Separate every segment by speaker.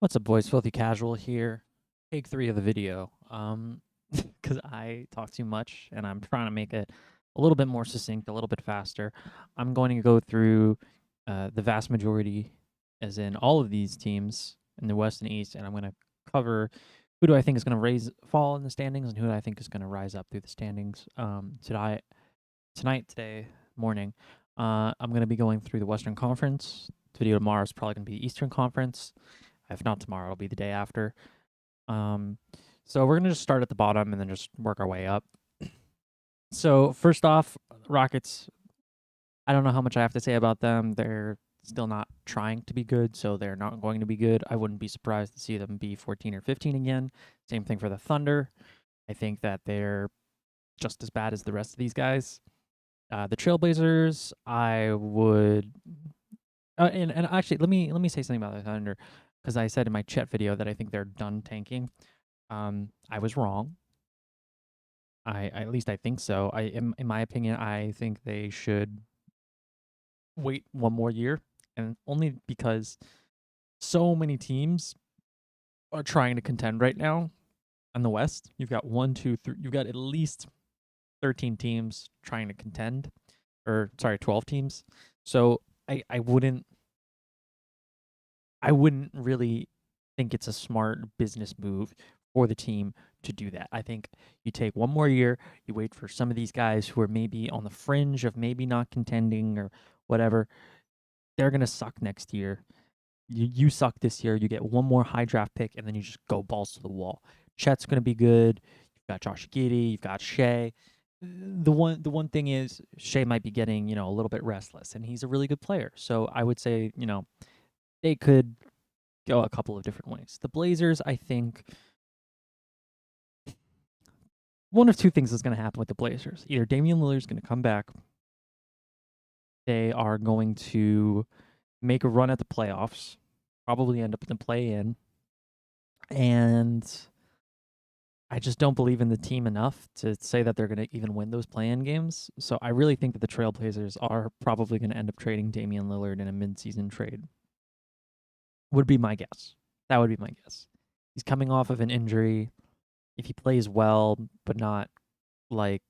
Speaker 1: What's up, boys? Filthy Casual here. Take 3 of the video. Because I talk too much and I'm trying to make it a little bit more succinct, a little bit faster. I'm going to go through the vast majority, as in all of these teams in the West and East, and I'm going to cover who do I think is going to fall in the standings and who do I think is going to rise up through the standings. Today, morning, I'm going to be going through the Western Conference. The video tomorrow is probably going to be Eastern Conference. If not tomorrow, it'll be the day after. Um, so we're gonna just start at the bottom and then just work our way up. So first off, Rockets. I don't know how much I have to say about them. They're still not trying to be good, so they're not going to be good. I wouldn't be surprised to see them be 14 or 15 again. Same thing for the Thunder. I think that they're just as bad as the rest of these guys. The Trailblazers, I would, and actually, let me say something about the Thunder, because I said in my chat video that I think they're done tanking. I was wrong. I at least I think so. In my opinion, I think they should wait one more year, and only because so many teams are trying to contend right now in the West. You've got one, two, three. You've got at least 13 teams trying to contend, or sorry, 12 teams. So I wouldn't really think it's a smart business move for the team to do that. I think you take one more year, you wait for some of these guys who are maybe on the fringe of maybe not contending or whatever. They're going to suck next year. You suck this year, you get one more high draft pick, and then you just go balls to the wall. Chet's going to be good. You've got Josh Giddey, you've got Shea. The one thing is Shea might be getting, a little bit restless, and he's a really good player. So I would say, they could go a couple of different ways. The Blazers, I think one of two things is going to happen with the Blazers. Either Damian Lillard's going to come back, they are going to make a run at the playoffs, probably end up in the play-in, and I just don't believe in the team enough to say that they're going to even win those play-in games. So I really think that the Trailblazers are probably going to end up trading Damian Lillard in a mid-season trade. Would be my guess. That would be my guess. He's coming off of an injury. If he plays well, but not like,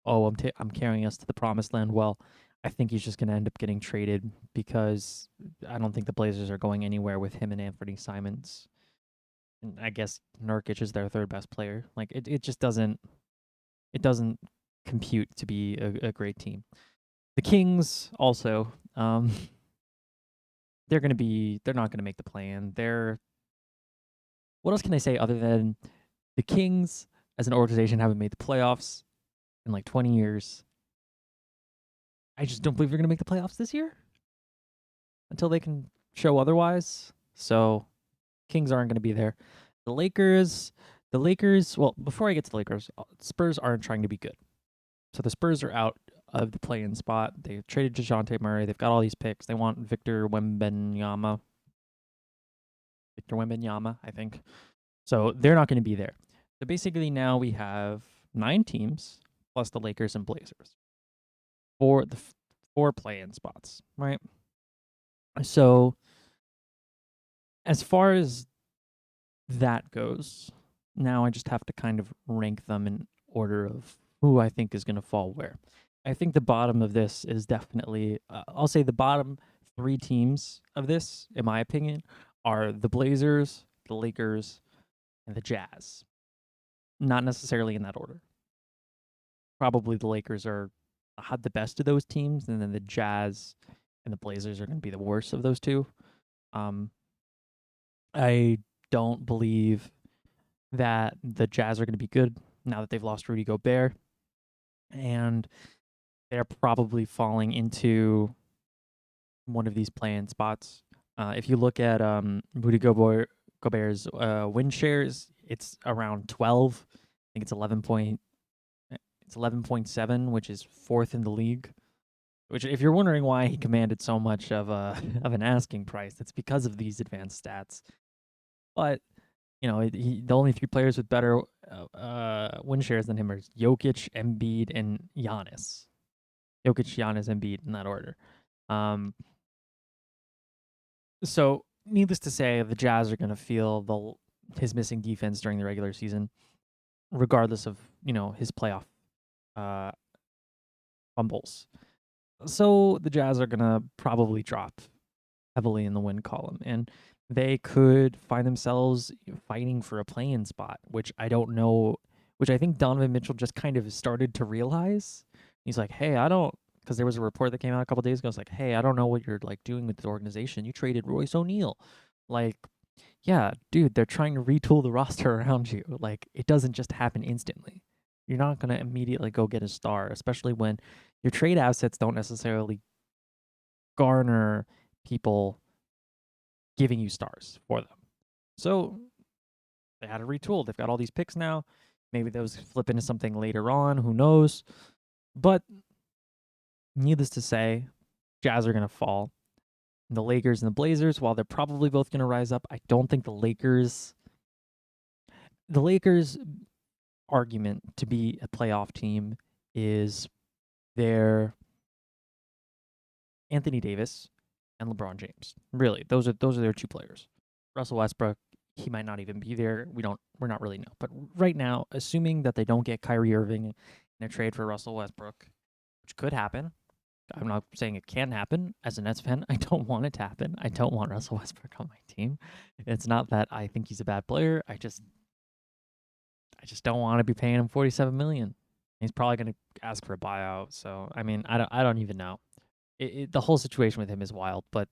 Speaker 1: oh, I'm carrying us to the promised land. Well, I think he's just going to end up getting traded because I don't think the Blazers are going anywhere with him and Anthony Simons. And I guess Nurkic is their third best player. Like it just doesn't compute to be a great team. The Kings also, they're not gonna make the play-in. What else can I say other than the Kings as an organization haven't made the playoffs in like 20 years. I just don't believe they're gonna make the playoffs this year until they can show otherwise. So Kings aren't gonna be there. The Lakers. Well, before I get to the Lakers, Spurs aren't trying to be good. So the Spurs are out of the play-in spot. They traded DeJounte Murray. They've got all these picks. They want Victor Wembanyama. I think. So they're not going to be there. So basically now we have 9 teams plus the Lakers and Blazers for the 4 play-in spots, right? So as far as that goes, now I just have to kind of rank them in order of who I think is going to fall where. I think the bottom of this is definitely, I'll say the bottom 3 teams of this, in my opinion, are the Blazers, the Lakers, and the Jazz. Not necessarily in that order. Probably the Lakers are had the best of those teams, and then the Jazz and the Blazers are going to be the worst of those two. Um, I don't believe that the Jazz are going to be good now that they've lost Rudy Gobert, and they're probably falling into one of these play-in spots. If you look at Rudy Gobert's win shares, it's around 12. I think it's 11.7, which is 4th in the league. Which, if you're wondering why he commanded so much of a of an asking price, it's because of these advanced stats. But the only 3 players with better win shares than him are Jokic, Embiid, and Giannis. Jokic, Giannis, Embiid in that order. Um, so needless to say, the Jazz are going to feel his missing defense during the regular season, regardless of his playoff uh, fumbles. So the Jazz are going to probably drop heavily in the win column, and they could find themselves fighting for a play-in spot, which I don't know, which I think Donovan Mitchell just kind of started to realize. He's like, hey, I don't, because there was a report that came out a couple days ago. It's like, hey, I don't know what you're like doing with the organization. You traded Royce O'Neal. Like, yeah, dude, they're trying to retool the roster around you. Like, it doesn't just happen instantly. You're not going to immediately go get a star, especially when your trade assets don't necessarily garner people giving you stars for them. So they had to retool. They've got all these picks now. Maybe those flip into something later on. Who knows? But needless to say, Jazz are going to fall. The Lakers and the Blazers, while they're probably both going to rise up, I don't think the Lakers argument to be a playoff team is their Anthony Davis and LeBron James. Really, those are their two players. Russell Westbrook, he might not even be there. We're not really know. But right now, assuming that they don't get Kyrie Irving in a trade for Russell Westbrook, which could happen. I'm not saying it can happen. As a Nets fan, I don't want it to happen. I don't want Russell Westbrook on my team. It's not that I think he's a bad player. I just don't want to be paying him $47 million. He's probably going to ask for a buyout. So I mean, I don't even know. The whole situation with him is wild. But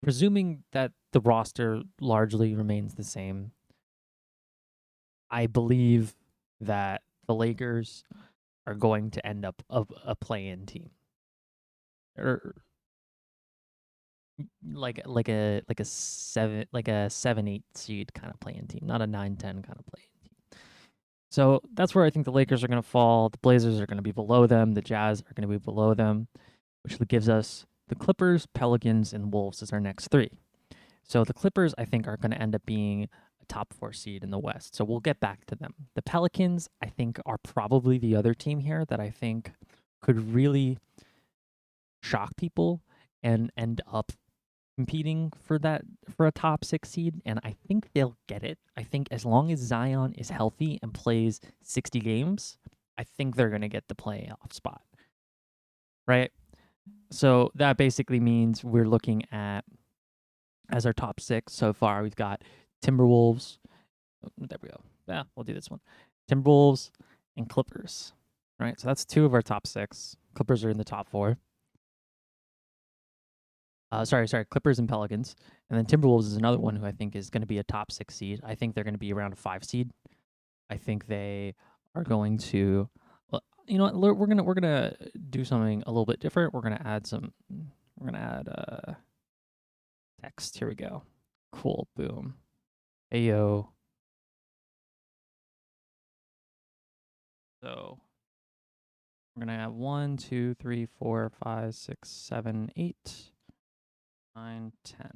Speaker 1: presuming that the roster largely remains the same, I believe that the Lakers are going to end up a play-in team, or like a 7-8 seed kind of play-in team, not a 9-10 kind of play-in team. So that's where I think the Lakers are going to fall. The Blazers are going to be below them. The Jazz are going to be below them, which gives us the Clippers, Pelicans, and Wolves as our next three. So the Clippers, I think, are going to end up being a top 4 seed in the West. So we'll get back to them. The Pelicans, I think, are probably the other team here that I think could really shock people and end up competing for a top 6 seed, and I think they'll get it. I think as long as Zion is healthy and plays 60 games, I think they're going to get the playoff spot. Right? So that basically means we're looking at, as our top 6 so far, we've got Timberwolves. There we go. Yeah, we'll do this one. Timberwolves and Clippers. Right? So that's 2 of our top 6. Clippers are in the top 4. Sorry, Clippers and Pelicans. And then Timberwolves is another one who I think is going to be a top 6 seed. I think they're going to be around a 5 seed. I think they are going to, well, you know what, we're gonna do something a little bit different. We're gonna add text. Here we go. Cool. Boom. Ayo. So we're gonna have 1, 2, 3, 4, 5, 6, 7, 8, 9, 10.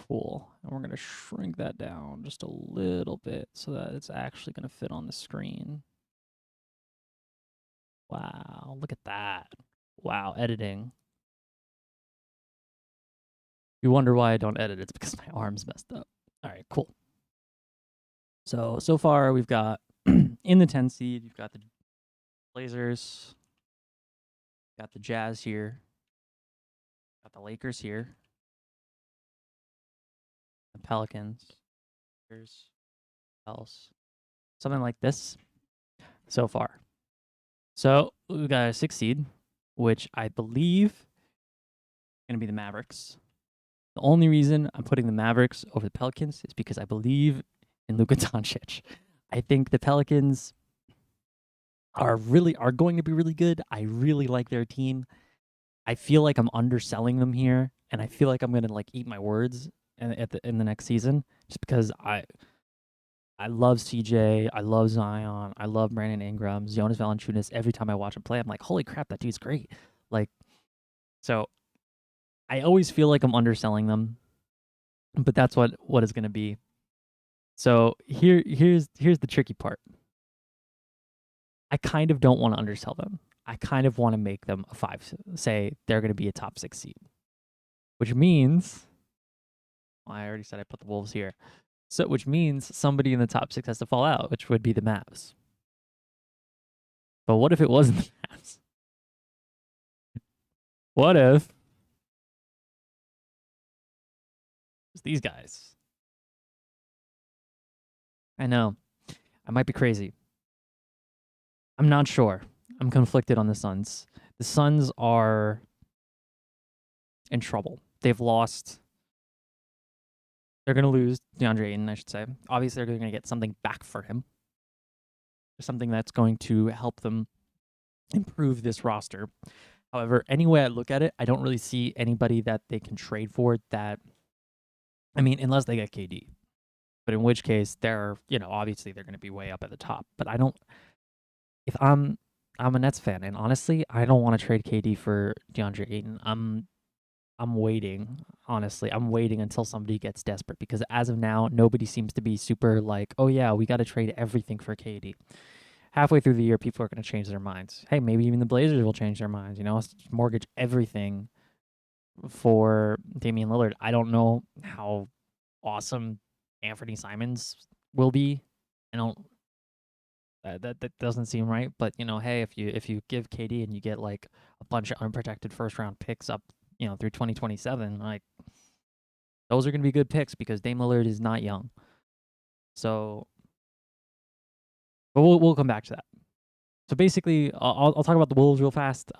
Speaker 1: Cool. And we're going to shrink that down just a little bit so that it's actually going to fit on the screen. Wow, look at that. Wow, editing. You wonder why I don't edit. It's because my arm's messed up. All right, cool. So far we've got in the 10 seed, you've got the Blazers, got the Jazz here, got the Lakers here, the Pelicans, else, something like this so far. So we've got a 6 seed, which I believe is going to be the Mavericks. The only reason I'm putting the Mavericks over the Pelicans is because I believe in Luka Doncic. I think the Pelicans are going to be really good. I really like their team. I feel like I'm underselling them here, and I feel like I'm going to eat my words in the next season just because I love CJ, I love Zion, I love Brandon Ingram, Jonas Valanciunas. Every time I watch him play, I'm like, holy crap, that dude's great. So I always feel like I'm underselling them, but that's what it's going to be. So here's the tricky part. I kind of don't want to undersell them. I kind of want to make them a 5. Say they're going to be a top 6 seed. which means I already said I put the Wolves here. So, which means somebody in the top 6 has to fall out, which would be the Mavs. But what if it wasn't the Mavs? What if it's these guys? I know. I might be crazy. I'm not sure. I'm conflicted on the Suns. The Suns are in trouble. They've lost. They're going to lose DeAndre Ayton, I should say. Obviously, they're going to get something back for him. Something that's going to help them improve this roster. However, any way I look at it, I don't really see anybody that they can trade for that. I mean, unless they get KD. But in which case, they're, obviously they're going to be way up at the top. But I don't. If I'm a Nets fan, and honestly, I don't want to trade KD for DeAndre Ayton. I'm waiting. Honestly, I'm waiting until somebody gets desperate because as of now, nobody seems to be super like, oh yeah, we got to trade everything for KD. Halfway through the year, people are going to change their minds. Hey, maybe even the Blazers will change their minds. Mortgage everything for Damian Lillard. I don't know how awesome Anthony Simons will be. I don't. That doesn't seem right. But hey, if you give KD and you get like a bunch of unprotected first round picks up, through 2027, like those are going to be good picks because Dame Lillard is not young. So, but we'll come back to that. So basically, I'll talk about the Wolves real fast.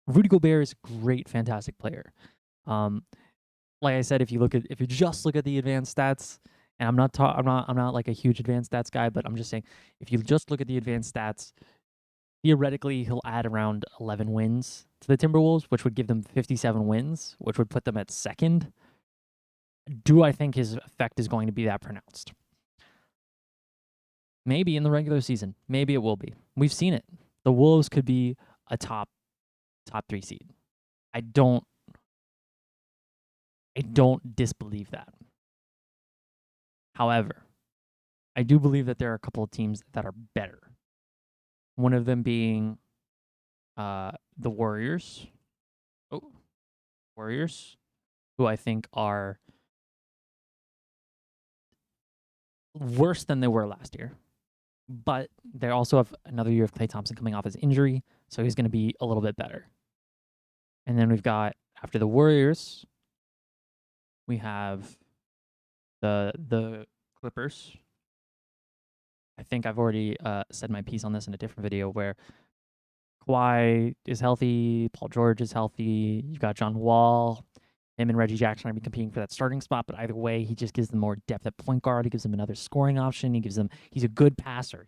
Speaker 1: Rudy Gobert is a great, fantastic player. Like I said, if you just look at the advanced stats, and I'm not like a huge advanced stats guy, but I'm just saying if you just look at the advanced stats, theoretically he'll add around 11 wins to the Timberwolves, which would give them 57 wins, which would put them at second. Do I think his effect is going to be that pronounced? Maybe in the regular season. Maybe it will be. We've seen it. The Wolves could be a top 3 seed. I don't disbelieve that. However, I do believe that there are a couple of teams that are better. One of them being the Warriors. Warriors, who I think are worse than they were last year. But they also have another year of Klay Thompson coming off his injury, so he's going to be a little bit better. And then we've got, after the Warriors, we have the Clippers. I think I've already said my piece on this in a different video where Kawhi is healthy, Paul George is healthy, you've got John Wall, him and Reggie Jackson are going to be competing for that starting spot, but either way, he just gives them more depth at point guard. He gives them another scoring option. He's a good passer.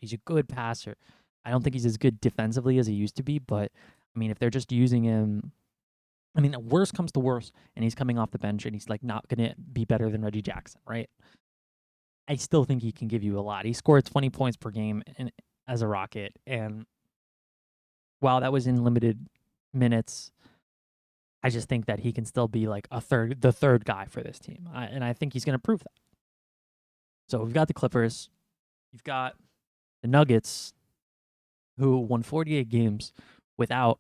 Speaker 1: I don't think he's as good defensively as he used to be, but I mean, if they're just using him, I mean, worst comes to worst, and he's coming off the bench, and he's like not going to be better than Reggie Jackson, right? I still think he can give you a lot. He scored 20 points per game as a Rocket, and while that was in limited minutes, I just think that he can still be like the third guy for this team, and I think he's going to prove that. So we've got the Clippers, you've got the Nuggets, who won 48 games without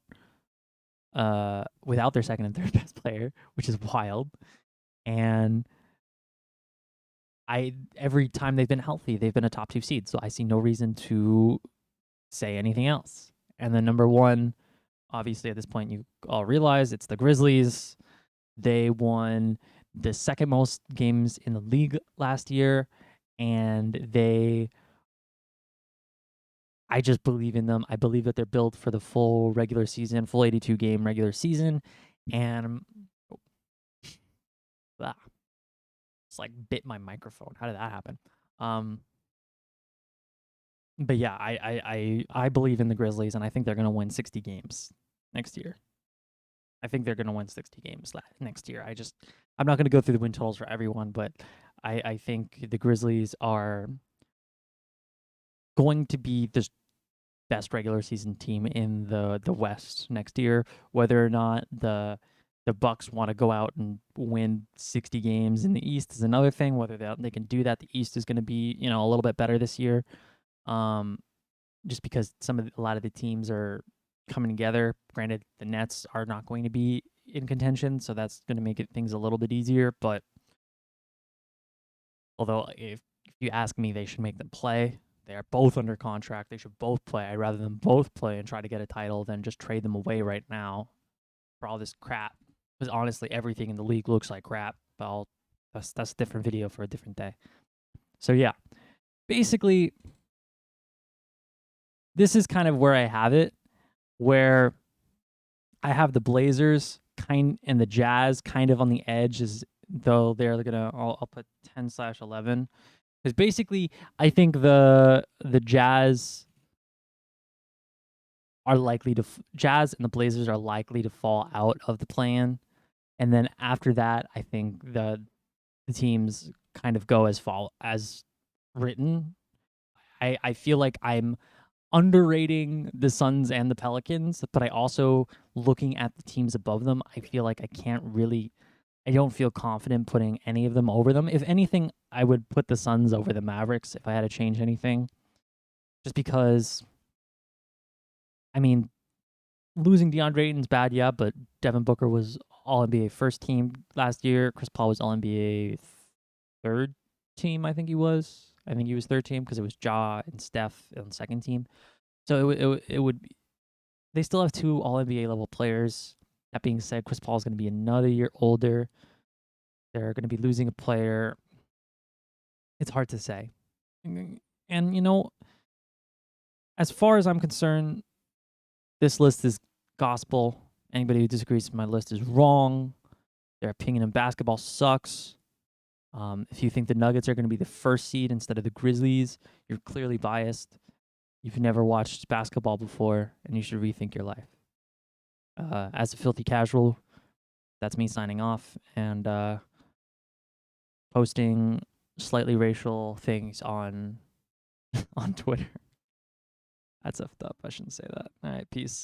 Speaker 1: their second and third best player, which is wild. And every time they've been healthy, they've been a top 2 seed, so I see no reason to say anything else. And then number 1, obviously at this point you all realize it's the Grizzlies. They won the second most games in the league last year, and I just believe in them. I believe that they're built for the full 82 game regular season, and it's like bit my microphone. How did that happen? But yeah, I believe in the Grizzlies, and I think they're going to win 60 games next year. I think they're going to win 60 games next year. I'm not going to go through the win totals for everyone, but I think the Grizzlies are going to be the best regular season team in the West next year. Whether or not the Bucks want to go out and win 60 games in the East is another thing. Whether they can do that, the East is going to be a little bit better this year. Just because a lot of the teams are coming together. Granted, the Nets are not going to be in contention, so that's going to make things a little bit easier. But although if you ask me, they should make them play. They are both under contract. They should both play. I'd rather them both play and try to get a title than just trade them away right now for all this crap. Because honestly, everything in the league looks like crap. But that's a different video for a different day. So yeah, basically, this is kind of where I have it, where I have the Blazers and the Jazz kind of on the edge, as though they're gonna. I'll put 10/11 because basically I think the Jazz are likely to Jazz and the Blazers are likely to fall out of the play-in, and then after that, I think the teams kind of go as written. I feel like I'm underrating the Suns and the Pelicans, but I also, looking at the teams above them, I feel like I don't feel confident putting any of them over them. If anything, I would put the Suns over the Mavericks if I had to change anything. Just because, I mean, losing DeAndre Ayton's bad, yeah, but Devin Booker was All NBA first team last year. Chris Paul was All NBA third team, I think he was. I think he was third team because it was Ja and Steph on the second team. So it would be, they still have 2 All NBA level players. That being said, Chris Paul is going to be another year older. They're going to be losing a player. It's hard to say. And, as far as I'm concerned, this list is gospel. Anybody who disagrees with my list is wrong. Their opinion on basketball sucks. If you think the Nuggets are going to be the first seed instead of the Grizzlies, you're clearly biased. You've never watched basketball before, and you should rethink your life. As a filthy casual, that's me signing off and posting slightly racial things on Twitter. That's effed up. I shouldn't say that. All right, peace.